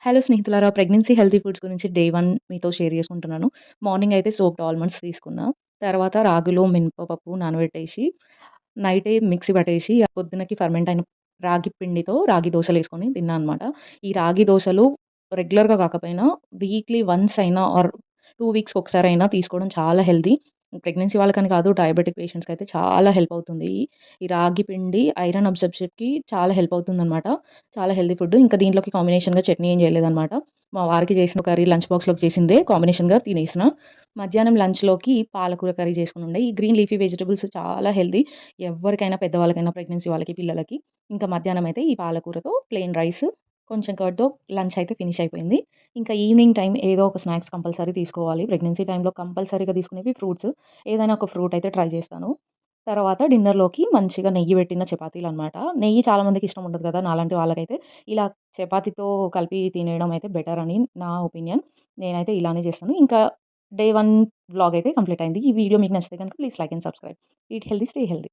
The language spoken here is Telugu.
హలో స్నేహితులారా! ప్రెగ్నెన్సీ హెల్తీ ఫుడ్స్ గురించి డే 1 మీతో షేర్ చేసుకుంటున్నాను. మార్నింగ్ అయితే సోక్డ్ ఆల్మండ్స్ తీసుకున్నా. తర్వాత రాగిలో మినపప్పు నానబెట్టేసి, నైటే మిక్సీ పట్టేసి, పొద్దునకి ఫర్మెంట్ అయిన రాగి పిండితో రాగి దోసలేసుకొని తిన్నా అనమాట. ఈ రాగి దోసలు రెగ్యులర్‌గా కాకపోయినా వీక్లీ వన్స్ అయినా ఆర్ 2 వీక్స్‌కి ఒకసారైనా తీసుకోవడం చాలా హెల్తీ. ప్రెగ్నెన్సీ వాళ్ళకని కాదు, డయాబెటిక్ పేషెంట్స్‌కయితే చాలా హెల్ప్ అవుతుంది. ఈ రాగి పిండి ఐరన్ అబ్సార్ప్షన్‌కి చాలా హెల్ప్ అవుతుందనమాట. చాలా హెల్తీ ఫుడ్. ఇంకా దీంట్లోకి కాంబినేషన్‌గా చట్నీ ఏం చేయలేదనమాట. మా వారికి చేసిన కర్రీ లంచ్ బాక్స్‌లోకి చేసిందే కాంబినేషన్‌గా తినేసిన. మధ్యాహ్నం లంచ్‌లోకి పాలకూర కర్రీ చేసుకొనుండే. ఈ గ్రీన్ లీఫీ వెజిటబుల్స్ చాలా హెల్తీ. ఎవ్వరికైనా పెద్దవాళ్ళకైనా, ప్రెగ్నెన్సీ వాళ్ళకి, పిల్లలకి. ఇంకా మధ్యాహ్నం అయితే ఈ పాలకూరతో ప్లెయిన్ రైస్, కొంచెం కర్డ్‌తో లంచ్ అయితే ఫినిష్ అయిపోయింది. ఇంకా ఈవినింగ్ టైమ్ ఏదో ఒక స్నాక్స్ కంపల్సరీ తీసుకోవాలి. ప్రెగ్నెన్సీ టైమ్‌లో కంపల్సరీగా తీసుకునేవి ఫ్రూట్స్. ఏదైనా ఒక ఫ్రూట్ అయితే ట్రై చేస్తాను. తర్వాత డిన్నర్‌లోకి మంచిగా నెయ్యి పెట్టిన చపాతీలనమాట. నెయ్యి చాలా మందికి ఇష్టం ఉండదు కదా! నాలాంటి వాళ్ళకైతే ఇలా చపాతీతో కలిపి తినేయడం అయితే బెటర్ అని నా ఒపీనియన్. నేనైతే ఇలానే చేస్తాను. ఇంకా డే 1 వ్లాగ్ అయితే కంప్లీట్ అయింది. ఈ వీడియో మీకు నచ్చితే గనుక please like and subscribe. Eat healthy, stay healthy.